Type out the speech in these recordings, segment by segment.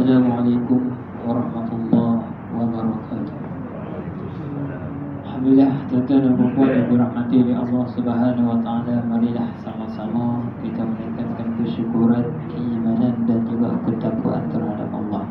Assalamualaikum warahmatullahi wabarakatuh. Alhamdulillah, tuan-tuan dan puan-puan yang dirahmati oleh Allah Subhanahu wa taala, marilah sama-sama kita meningkatkan kesyukuran, keimanan dan juga ketakwaan terhadap Allah.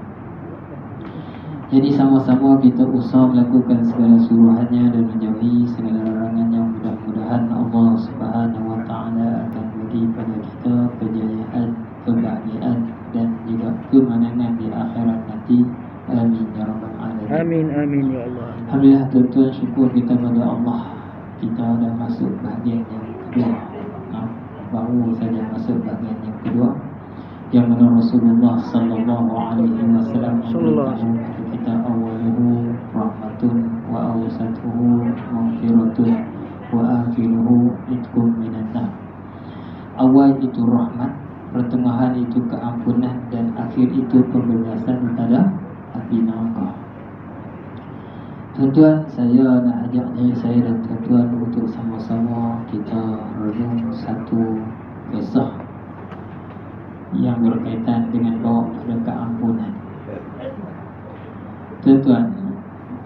Jadi sama-sama kita usaha melakukan segala suruhannya dan menjauhi segala larangannya. Mudah-mudahan Allah Subhanahu wa taala akan beri pada kita kejayaan, kebahagiaan dan juga kemenangan di akhirat nanti. Amin ya rabbal alamin. Amin amin ya Allah. Alhamdulillah, tuan-tuan, syukur kita pada Allah. Kita dah masuk bahagian yang kedua. Baru saja masuk bahagian yang kedua, yang mana Rasulullah sallallahu alaihi wasallam memberitahu kita awaluhu rahmatun wa awsatuhu maghfiratun wa akhiruhu itqum minan nar. Awal itu rahmat, pertengahan itu keampunan, dan akhir itu pembebasan daripada api neraka. Tuan-tuan, saya nak ajak diri saya dan tuan-tuan untuk sama-sama kita renung satu kisah yang berkaitan dengan bawa pada keampunan. Tuan-tuan,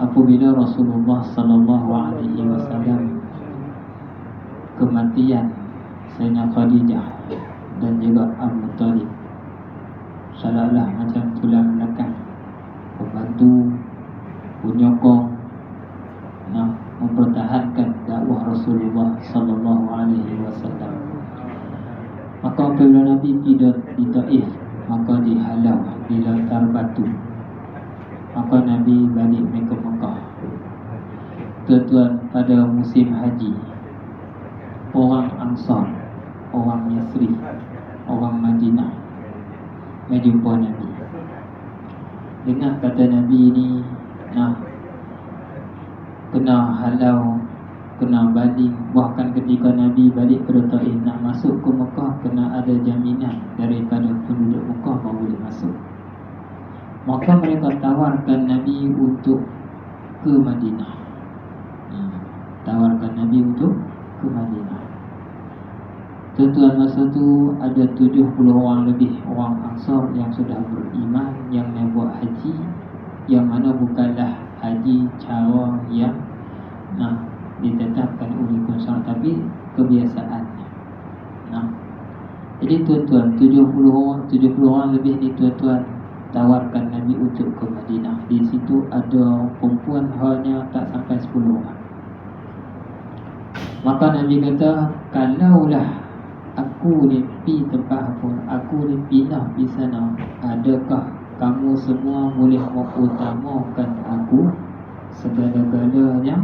apabila Rasulullah sallallahu alaihi wasallam kematian Sayyidina Khadijah dan juga Abu Talib, seolah-olah macam tulang belakang, membantu, menyokong, mempertahankan dakwah Rasulullah sallallahu alaihi wasallam. Maka apabila Nabi tidur di Taif, maka dihalau, dilontar batu. Maka Nabi balik ke Mekah. Tuan-tuan, pada musim haji, orang Ansar, orang Yasrib, orang Madinah menjumpa Nabi. Dengar kata Nabi ni, kena halau, kena baling. Bahkan ketika Nabi balik ke Taif nak masuk ke Mekah, kena ada jaminan daripada penduduk Mekah baru boleh masuk. Maka mereka tawarkan Nabi untuk ke Madinah. Tawarkan Nabi untuk ke Madinah. Tuan-tuan, masa tu ada 70 orang lebih orang Ansar yang sudah beriman, yang membuat haji, yang mana bukanlah haji cara yang ditetapkan oleh Qur'an, tapi kebiasaannya. Jadi tuan-tuan, 70 orang lebih ni tuan-tuan tawarkan Nabi untuk ke Madinah. Di situ ada perempuan hanya tak sampai 10 orang. Maka Nabi kata, kalaulah aku ni pergi tempat apa, aku ni pindah di sana, adakah kamu semua boleh mengutamakan aku segala-galanya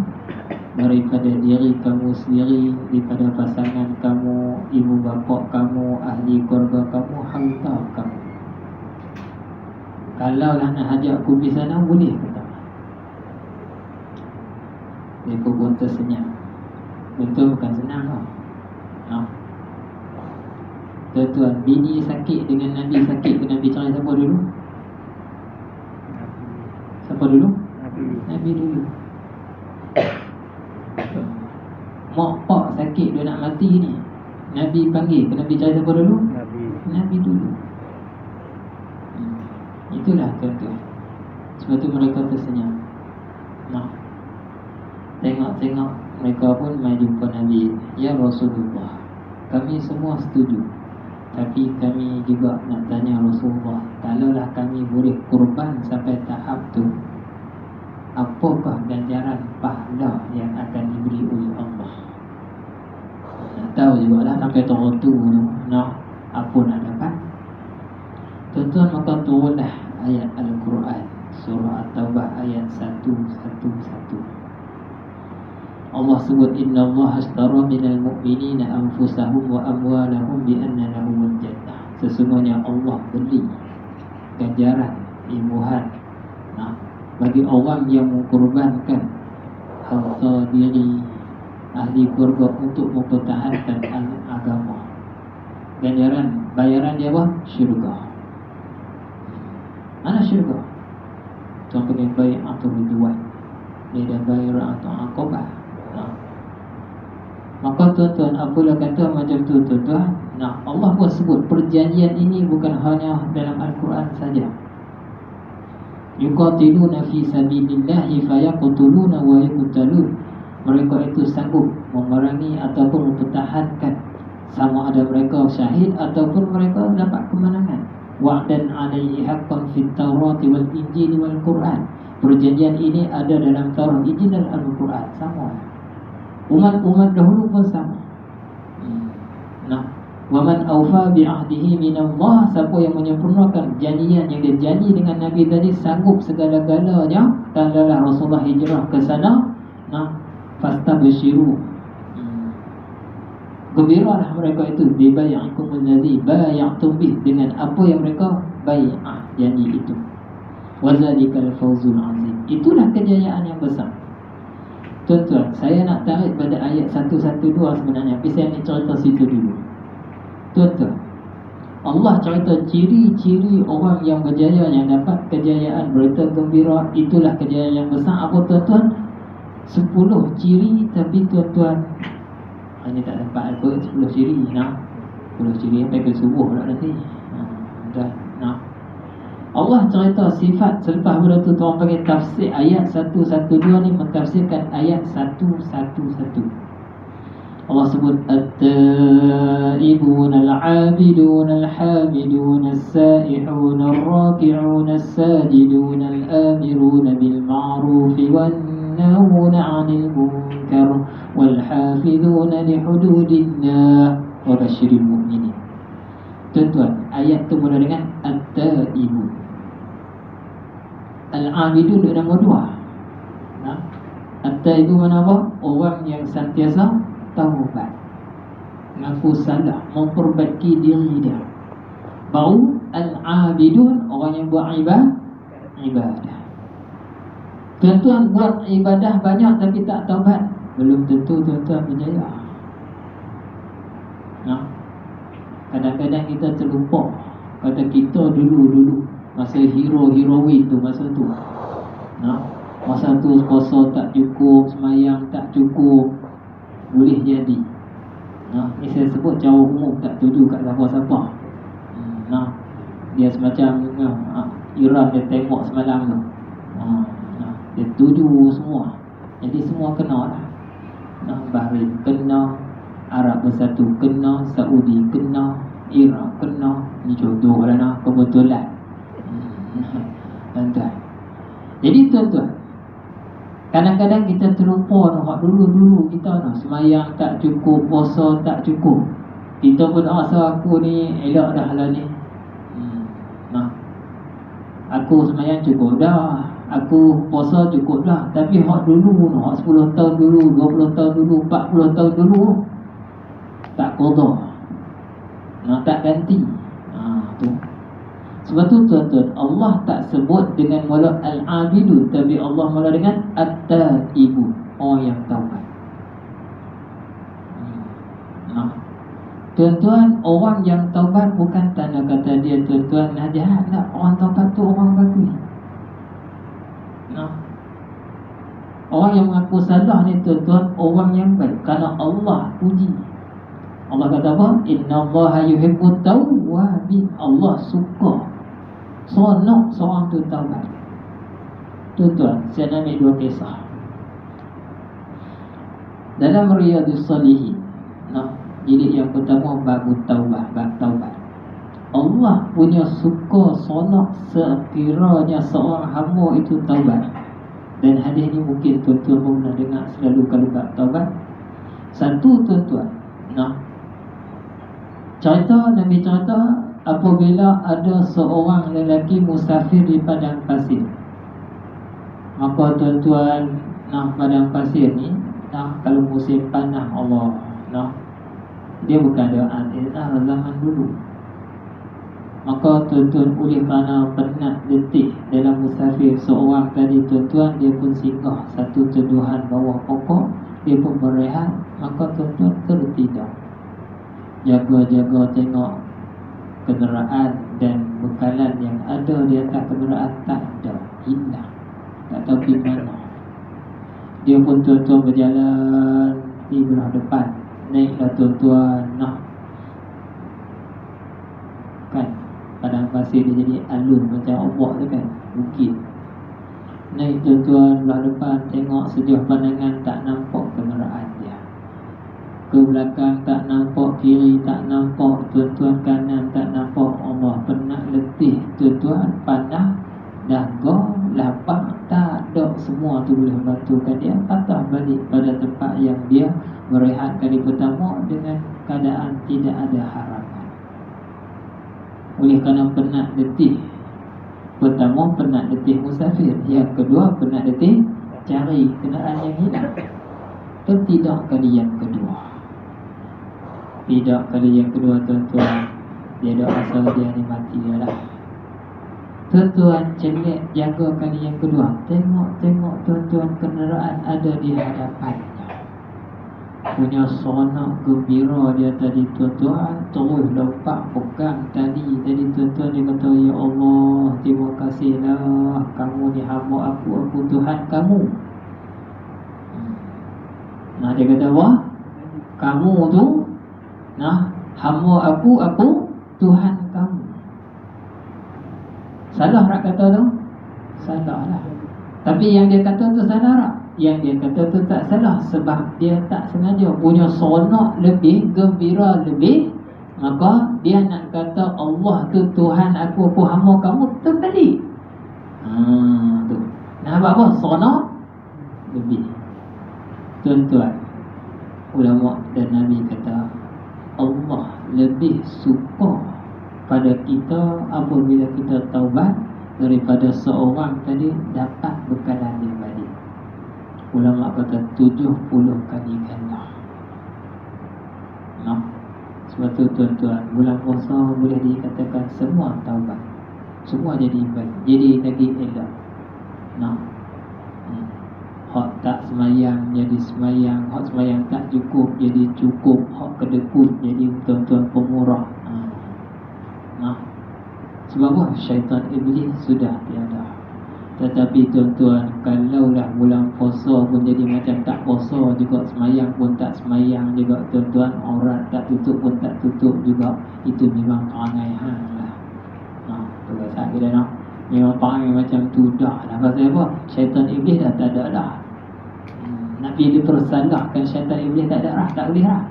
daripada diri kamu sendiri, daripada pasangan kamu, ibu bapa kamu, ahli keluarga kamu, harta kamu? Kalau lah nak ajak aku pergi sana, boleh kata. Mereka pun tersenyum. Betul, bukan senang tau. Tuan-tuan, bini sakit dengan Nabi sakit, Nabi cari siapa dulu? Siapa dulu? Nabi dulu. Mak pak sakit, dia nak mati ni, Nabi panggil, Nabi cari siapa dulu? Nabi dulu. Itulah tuan-tuan, sebab tu mereka tersenyum. Tengok-tengok mereka pun mai jumpa Nabi. Ya Rasulullah, kami semua setuju, tapi kami juga nak tanya Rasulullah, kalaulah kami boleh kurban sampai tahap tu, apakah ganjaran pahala yang akan diberi oleh Allah? Nak tahu juga lah sampai tahap tu, apa nak dapat. Tuan-tuan, maka turunlah ayat Al-Quran, surah At-Taubah ayat 111. Allah sebut, Inna Allah ashtara minal mu'minina anfusahum wa amwalahum bi anna lahumul jannah. Sesungguhnya Allah beli ganjaran, imbuhan bagi orang yang mengkorbankan harta diri, ahli keluarga untuk mempertahankan agama. Ganjaran, bayaran dia apa? Syurga. Mana syurga? Tuan pergi bayar atau berjual, dia dah bayar atau akobah. Maka tuan-tuan, apalah kata macam tu tuan-tuan. Allah pun sebut perjanjian ini bukan hanya dalam Al-Quran saja. yuqatiluna fi sabilillahi fayaqtuluna wa yuqtalun. Mereka itu sanggup memerangi ataupun mempertahankan, sama ada mereka syahid ataupun mereka dapat kemenangan. Wa'dan 'alaihi haqqan fit Taurati wal Injil wal Quran. Perjanjian ini ada dalam Taurat, Injil dan Al-Quran. Sama. Umat-umat dahulu pun sama. Nah, wa man awfa bi 'ahdihi minallah, siapa yang menyempurnakan janjian yang dia janji dengan Nabi tadi, sanggup segala-galanya. Tandalah Rasulullah hijrah ke sana. Nah, fastabshiru, gembiralah mereka itu, bibay'ikum allazi bay'atum bih, dengan apa yang mereka bai'ah, janji itu. Wazalikal fawzul azim, itulah kejayaan yang besar. Tuan-tuan, saya nak tarik pada ayat 112 sebenarnya, tapi saya nak cerita situ dulu. Tuan-tuan, Allah cerita ciri-ciri orang yang berjaya, yang dapat kejayaan, berita gembira, itulah kejayaan yang besar. Apa tuan-tuan? 10 ciri, tapi tuan-tuan hanya tak dapat apa 10 ciri. Nah, 10 ciri sampai ke subuh pula nanti. Dah. Nah, Allah cerita sifat selepas pada tu tuan panggil tafsir ayat 112 ni, mentafsirkan ayat 111. Allah sebut at-taibun al-'abidun al-hamidun as-sa'ihun ar-raki'un as-sajidun al-amirun bil ma'ruf wan-nahun 'anil munkar wal-hafizun li hududillah wa basyiril mu'minin. Tuan-tuan, ayat tu mula dengan at-taibun. Al-'abidun itu nombor 2. Nah, at-taibun mana apa? Orang yang sentiasa taubat, mengaku salah, memperbaiki diri dia. Baru al-'abidun, orang yang buat ibadah. Tuan-tuan buat ibadah banyak tapi tak taubat, belum tentu tuan-tuan berjaya. Nah, kadang-kadang kita terlupa, kata kita dulu masa hero-heroin tu, masa tu. Nah, masa tu puasa tak cukup, semayang tak cukup, boleh jadi. Nah, ni saya sebut cara umum, tak tuju kat siapa-siapa. Nah, dia semacam Iran dia tengok semalam tu. Nah, dia tuju semua. Jadi semua kena lah. Nah, Bahrain kena, Arab Bersatu kena, Saudi kena, Iraq kena. Ni contoh lah, nah, kebetulan. Tuan-tuan, jadi tuan-tuan, kadang-kadang kita terlupa nak dulu kita nak semayang tak cukup, puasa tak cukup. Kita pun rasa aku ni elok dah lah ni. Nah, aku semayang cukup dah, aku puasa cukup dah. Tapi hak dulu, hak 10 tahun dulu, 20 tahun dulu, 40 tahun dulu, tak qada. Nah, tak ganti. Tu. Sebab tu tuan-tuan, Allah tak sebut dengan mula al-'abidun, tapi Allah mula dengan at-taibun, orang yang taubat. Nah, tuan-tuan, orang yang taubat bukan tanda kata dia tuan-tuan nak jahat tak. Orang taubat tu orang bagus. Nah, orang yang mengaku salah ni tuan-tuan, orang yang baik, kerana Allah puji. Allah kata apa? Innallaha yuhibbut tawwabin. Allah suka, seronok seorang tu taubat. Tuan-tuan, saya nak ambil 2 kisah dalam Riyadhus Shalihin. Nah, jilid yang pertama, bab taubat, bab taubat. Allah punya suka, seronok sekiranya seorang hamba itu taubat. Dan hadis ni mungkin tuan-tuan pun pernah dengar selalu kalau bab taubat. Satu tuan-tuan, nah, cerita Nabi cerita apabila ada seorang lelaki musafir di padang pasir. Maka tuan-tuan, nah, padang pasir ni, nah, kalau musim panas Allah, nah, dia bukan ada air zaman dulu. Maka tuan-tuan, oleh kerana penat letih dalam musafir, seorang tadi tuan-tuan, dia pun singgah satu teduhan bawah pokok, dia pun berehat. Maka tuan-tuan tertidur, jaga-jaga tengok kenderaan dan bekalan yang ada di atas kenderaan tak ada, hilang, tak tahu pergi mana. Dia pun tuan-tuan berjalan di belah depan, naiklah tuan-tuan. Nah, kan padang pasir dia jadi alun macam obok tu kan, bukit. Naik tuan-tuan belah depan, tengok sejauh pandangan tak nampak kenderaan dia. Ke belakang tak nampak, kiri tak nampak, tuan-tuan kanan tak nampak. Allah, penat, letih tuan-tuan, panah, dahaga, lapar, tak ada. Semua tu boleh bantukan dia patah balik pada tempat yang dia berehat kali pertama dengan keadaan tidak ada harapan. Oleh kerana penat letih, pertama penat letih musafir, yang kedua penat letih cari kenderaan yang hilang. Tidak kali yang kedua, tidak kali yang kedua tuan-tuan, dia dah rasa dia ni mati dah lah. Tuan-tuan celek jaga kali yang kedua, tengok tuan-tuan kenderaan ada di hadapannya. Punya seronok gembira dia tadi tuan-tuan, terus lompat pegang tali tadi tuan-tuan. Dia kata, ya Allah, terima kasihlah, kamu ni hamba aku Tuhan kamu. Nah, dia kata apa? Kamu tu, nah, hamba aku Tuhan kamu. Salah tak kata tu? Salah lah. Tapi yang dia kata tu salah tak? Yang dia kata tu tak salah, sebab dia tak sengaja. Punya seronok lebih, gembira lebih, maka dia nak kata Allah tu Tuhan aku hamba kamu tu tadi. Tu. Nak apa? Seronok lebih. Tuan-tuan, ulama dan Nabi kata Allah lebih suka pada kita apabila kita taubat daripada seorang tadi dapat bekalan dia balik. Ulama kata 70 kali ganda. Nah, sebab tu tuan-tuan, bulan puasa boleh dikatakan semua taubat, semua jadi baik, jadi lagi elok. Nah, hak tak semayang jadi semayang, hak semayang tak cukup jadi cukup, hak kedekut jadi tuan-tuan pemurah. Nah, sebab apa? Syaitan iblis sudah tiada. Tetapi tuan-tuan, kalaulah bulan puasa pun jadi macam tak puasa juga, semayang pun tak semayang juga tuan-tuan, aurat tak tutup pun tak tutup juga, itu memang perangai hang lah. Tu kata kita nak, memang perangai macam tu dah lah. Pasal apa? Syaitan iblis dah tak ada dah. Nak pergi dipersalahkan syaitan iblis tak ada lah, tak boleh lah.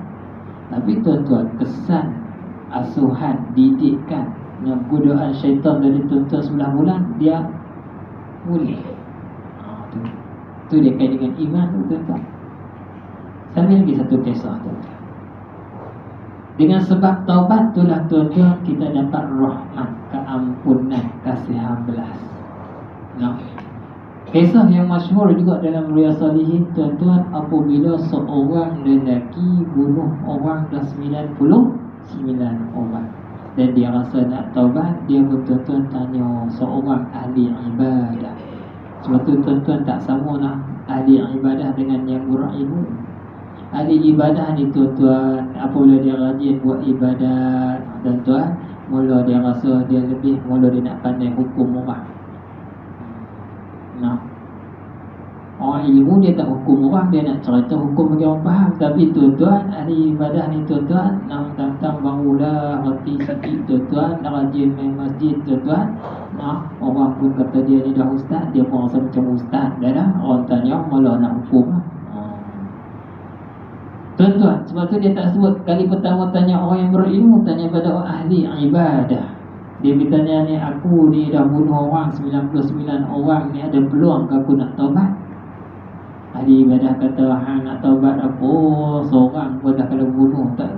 Tapi tuan-tuan, kesan asuhan, didikan, godaan syaitan dari tuan-tuan 11 bulan, dia boleh. Tu dia kait dengan iman tu tuan-tuan. Sambil lagi satu kisah tuan-tuan. Dengan sebab taubat itulah tuan-tuan kita dapat rahmat, keampunan, kasihan belas. Kisah yang masyhur juga dalam Riyadhus Shalihin tuan-tuan, apabila seorang lelaki bunuh orang dah 99 orang dan dia rasa nak taubat, dia tuan-tuan tanya seorang ahli ibadah. Sebab tu tuan-tuan tak sama lah ahli ibadah dengan yang berilmu. Ahli ibadah ni tuan-tuan, apabila dia rajin buat ibadat, tuan-tuan, mula dia rasa dia lebih, mula dia nak pandai hukum orang. Orang ilmu dia tak hukum orang, dia nak cerita hukum bagi orang faham. Tapi tuan-tuan, ahli ibadah ni tuan-tuan, tang-tang barulah reti sikit tuan-tuan, nak rajin main masjid tuan-tuan. Orang pun kata dia ni dah ustaz, dia pun rasa macam ustaz dah. Orang tanya, malah nak hukum lah. Tuan-tuan, sebab tu dia tak sebut kali pertama tanya orang yang berilmu, tanya pada orang ahli ibadah. Dia bertanya ni, aku ni dah bunuh orang 99 orang ni, ada peluang ke aku nak taubat? Ahli ibadah kata, hang nak taubat apa? Seorang pun dah kalau bunuh tak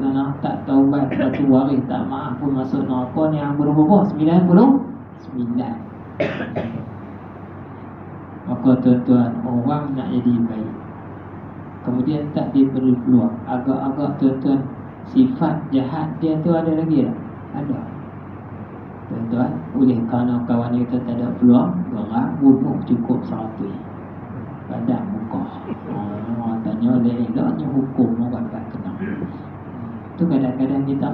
taubat, satu waris tak maaf pun masuk neraka ni. Hang bunuh berapa? 99. Maka tuan-tuan, orang nak jadi baik, kemudian tak diberi peluang, agak-agak tuan-tuan, sifat jahat dia tu ada lagi tak? Ada. Tuan-tuan, oleh kerana kawan kita tak ada peluang, gerak bunuh cukup 100 badan muka. Orang tanya eloknya hukum orang tak kena. Tu kadang-kadang kita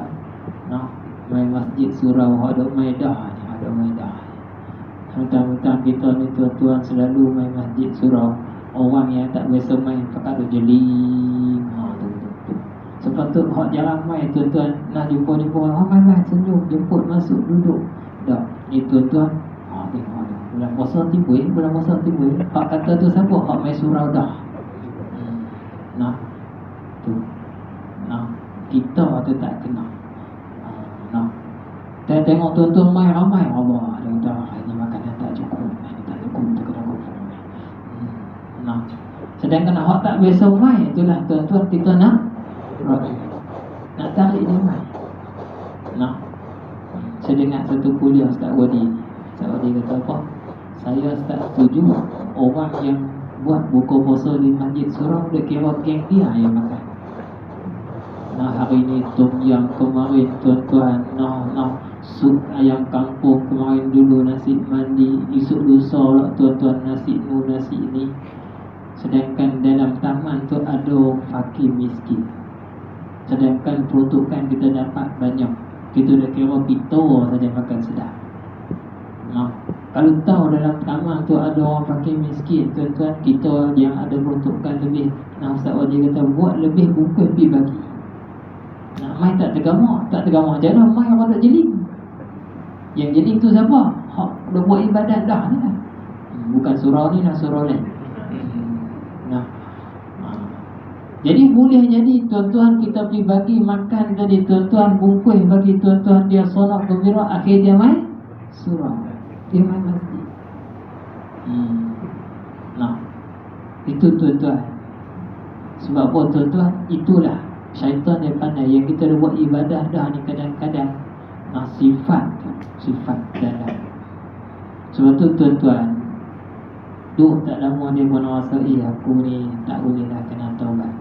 main masjid surau, ada maedah ni, ada maedah. Mentang-mentang kita ni tuan-tuan selalu main masjid surau, orang yang tak biasa main pakai tu jeling. Tu. Sepatut hak jarang main tuan-tuan, nak jumpa orang main senyum, jemput masuk duduk. Dah, ni tuan-tuan, tengok Bulan puasa timbul, bulan puasa timbul. Hak kata tu siapa? Hak mai surau dah. Nah, tu. Nah, kita tu tak kena. Nah, kita tengok tuan-tuan mai ramai, Allah, dia kata ini makanan tak cukup, ini tak cukup, tu kena confirm. Nah, sedangkan hak tak biasa mai, itulah tuan-tuan kita nak tarik dia mai. Nah, saya dengar satu kuliah Ustaz Wadi. Ustaz Wadi kata apa? Saya tak setuju orang yang buat buka puasa di masjid surau dia kira geng dia yang makan. Nah, hari ni tom yang kemarin tuan-tuan, sup ayam kampung kemarin dulu, nasi mandi, esok lusa pula tuan-tuan nasi ni. Sedangkan dalam taman tu ada fakir miskin. Sedangkan peruntukan kita dapat banyak. Kita dah kira kita saja makan sedap. Nah, kalau tahu dalam taman tu ada orang fakir miskin, tuan-tuan, kita yang ada peruntukan lebih, nah, Ustaz Wadi kata buat lebih bungkus pergi bagi. Nah, mai tak tergamak jalan, mai orang tak jeling. Yang jeling tu siapa? Hak dah buat ibadat dah ni lah. Bukan surau ni lah, surau lain. Nah, jadi boleh jadi tuan-tuan kita pergi bagi makan tadi, tuan-tuan bungkus bagi tuan-tuan, dia solat gembira, akhir dia mai surau, dia mai masjid. Nah, itu tuan-tuan. Sebab apa tuan-tuan? Itulah syaitan dia pandai. Yang kita dah buat ibadah dah ni kadang-kadang sifat dalam. Sebab tu tuan-tuan, tak lama dia pun rasa aku ni tak boleh dah kena taubat.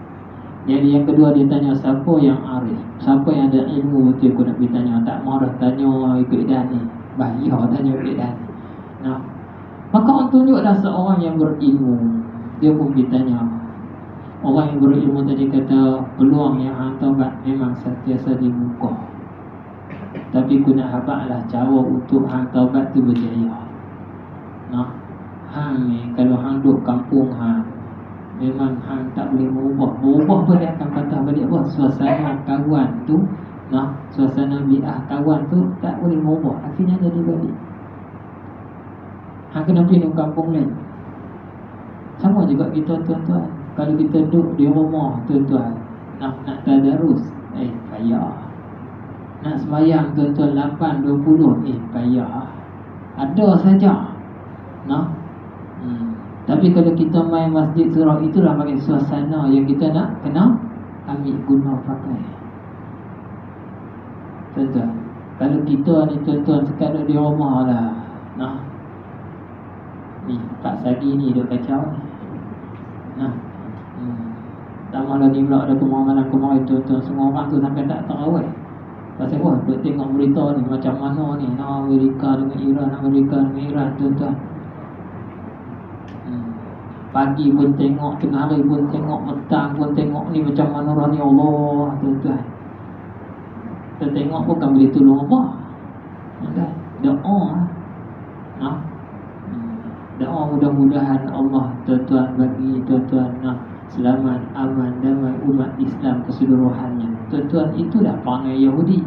Jadi yang kedua dia tanya, siapa yang arif, siapa yang ada ilmu betul aku nak pergi tanya. Tak mahu dah tanya ikut dan ni, bahaya tanya ikut dan. Nah, maka orang tunjuklah seorang yang berilmu. Dia pun pergi tanya. Orang yang berilmu tadi kata peluang yang hang taubat memang sentiasa dibuka, tapi guna habaklah cara untuk hang taubat tu berjaya. Nah, hang ni kalau hang duduk kampung hang, memang hang tak boleh berubah pun dia akan patah balik apa? Suasana kawan tu, nah, suasana bi'ah kawan tu tak boleh berubah, akhirnya jadi balik. Hang kena pergi kampung lain. Sama juga kita tuan-tuan, kalau kita duduk di rumah tuan-tuan, nak tadarus, payah. Nak sembahyang tuan-tuan 8:20, payah. Ada saja. Nah, tapi kalau kita main masjid surau, itulah bagi suasana yang kita nak kena ambil guna pakai. Tuan-tuan, kalau kita ni tuan-tuan sekadar di rumah lah, nah, ni Pak Sagi ni dia kacau ni. Nah, tambah lagi pula ada kemarin tuan-tuan, semua orang tu sampai tak tarawih. Pasal apa? Duk tengok berita ni macam mana ni, Amerika dengan Iran, tuan-tuan. Pagi pun tengok, tengah hari pun tengok, petang pun tengok, ni macam mana orang ni, Allah tuan-tuan. Kita tengok bukan boleh tolong apa. Doa lah. Doa mudah-mudahan Allah tuan-tuan bagi tuan-tuan selamat, aman, damai umat Islam keseluruhannya. Tuan-tuan, itulah perangai Yahudi.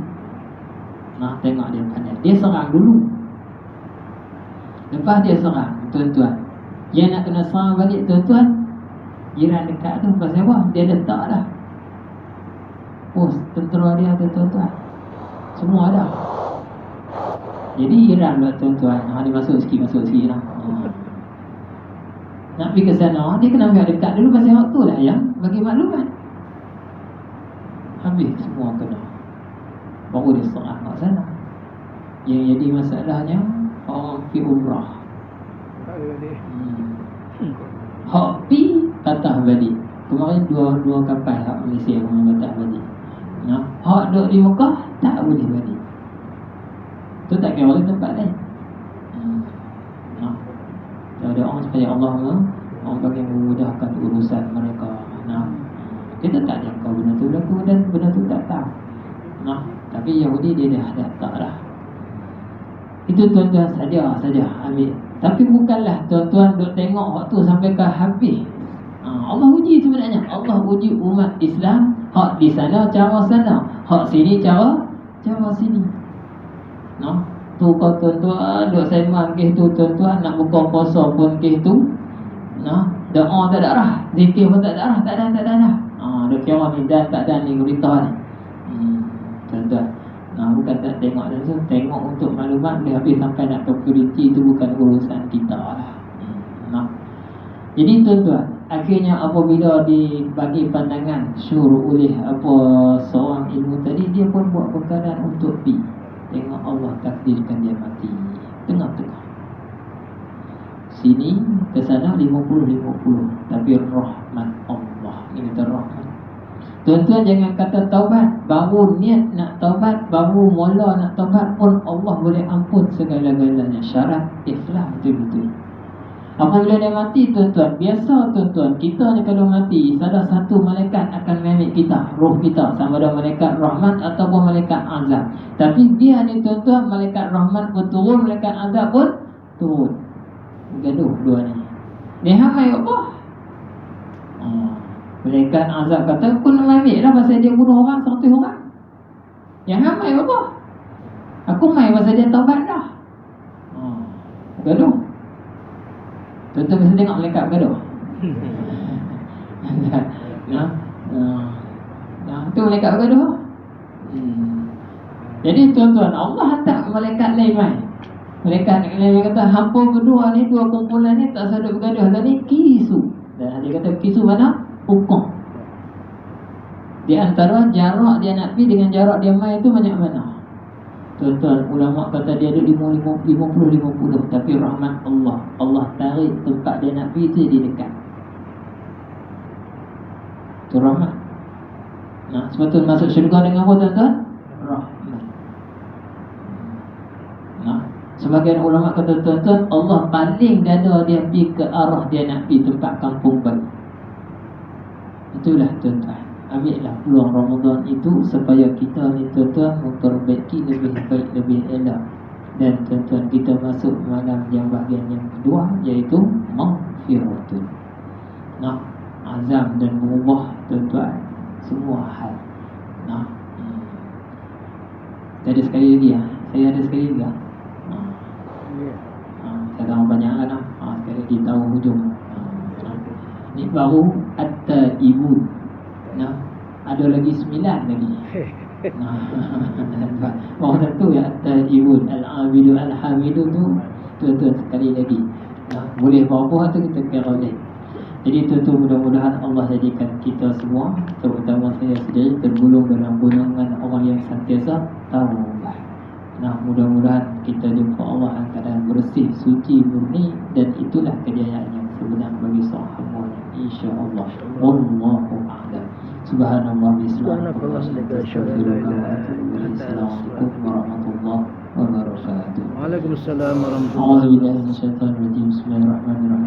Tengok dia pandai. Dia serang dulu, lepas dia serang tuan-tuan. Yang nak kena serang balik tuan-tuan, jiran dekat tu. Pasal apa? Dia letak dah tentera dia tu tuan-tuan, semua ada. Jadi Iran lah tuan-tuan, dia masuk sikit lah. Nak pergi ke sana, dia kena ambil dekat dulu. Pasal hak tu lah yang bagi maklumat. Habis semua kena, baru dia serang kat sana. Yang jadi masalahnya orang pergi umrah, hak pi patah balik. Kemarin dua kapal hak Malaysia yang patah balik. Hak duduk di Mekah tak boleh balik. Tu tak kira orang tempat lain. Ada orang supaya Allah bagi memudahkan urusan mereka. Kita tak jangka benda tu berlaku dan benda tu tak tahu. Tapi Yahudi dia dah tak dah. Itu tuan-tuan saja ambil. Tapi bukanlah tuan-tuan duk tengok waktu sampai ke habis. Allah uji sebenarnya. Allah uji umat Islam. Hak di sana cara sana, hak sini cara sini. Tu kau tuan-tuan duk sembang kes tu tuan-tuan, nak buka puasa pun kes tu. Nah, doa tak ada dah, zikir pun tak ada dah, tak ada dah. Dia kira ni dan tak dan ni gurita ni. Tuan-tuan. Bukan tak tengok tu, tengok untuk maklumat boleh habis sampai nak ke purity tu bukan urusan kita lah. Jadi tuan-tuan, akhirnya apabila dibagi pandangan syuruh oleh seorang ilmu tadi, dia pun buat perkara untuk tengok Allah takdirkan dia mati tengah-tengah. Sini ke sana 50-50, tapi rahmat Allah. Ini rahmat. Tuan-tuan jangan kata taubat, baru niat nak taubat, baru mula nak taubat pun Allah boleh ampun segala-galanya. Syarat ikhlas betul-betul. Apabila dia mati tuan-tuan, biasa tuan-tuan, kita ni kalau mati, salah satu malaikat akan memik kita, roh kita, sama ada malaikat rahmat ataupun malaikat azab. Tapi dia ni tuan-tuan, malaikat rahmat pun turun, malaikat azab pun turun. Gaduh dua ni. Dia hamai apa? Malaikat azab kata, aku nak ambil lah pasal dia bunuh orang 100 orang. Yang hamai apa? Aku mai pasal dia taubat dah. Gaduh. Tuan-tuan bisa tengok malaikat bergaduh. Tu malaikat bergaduh. Jadi tuan-tuan, Allah hantar malaikat lain mai. Malaikat lain kata, hampa berdua ni, dua kumpulan ni tak sadar bergaduh. Dan ni kisu. Dan dia kata kisu mana? Hukum. Di antara jarak dia nak pergi dengan jarak dia mai itu banyak mana? Tuan-tuan, ulama kata dia ada 50-50, tapi rahmat Allah, Allah tarik tempat dia nak pergi tu dia dekat. Itu rahmat. Sebab tu masuk syurga dengan apa tuan-tuan? Rahmat. Sebagian ulama kata tuan-tuan, Allah paling dada dia pergi ke arah dia nak pergi tempat kampung baru. Itulah tuan-tuan, ambillah peluang Ramadan itu supaya kita ni tuan-tuan memperbaiki lebih baik, lebih elok. Dan tuan-tuan, kita masuk malam yang bahagian yang kedua, iaitu maghfiratun. Azam dan berubah tuan-tuan semua hal. Saya ada sekali lagi saya tahu banyak lah. Sekali lagi tahu hujung. Ni baru at-taibun. Ada lagi 9 lagi. Baru satu ya, at-taibun, al-abidu, al-hamidu tu tuan-tuan sekali lagi. Boleh berapa tu kita kira boleh. Jadi tuan-tuan, mudah-mudahan Allah jadikan kita semua, terutama saya sendiri, tergolong dalam golongan orang yang sentiasa taubat. Mudah-mudahan kita jumpa Allah dalam keadaan bersih, suci, murni, dan itulah kejayaan yang sebenar bagi seorang hamba, insya-Allah. Wallahu a'lam. Subhanallah, bismillah. Assalamualaikum warahmatullahi wabarakatuh. Waalaikumsalam warahmatullahi wabarakatuh. A'udzu billahi minasyaitonir rajim. Bismillahirrahmanirrahim.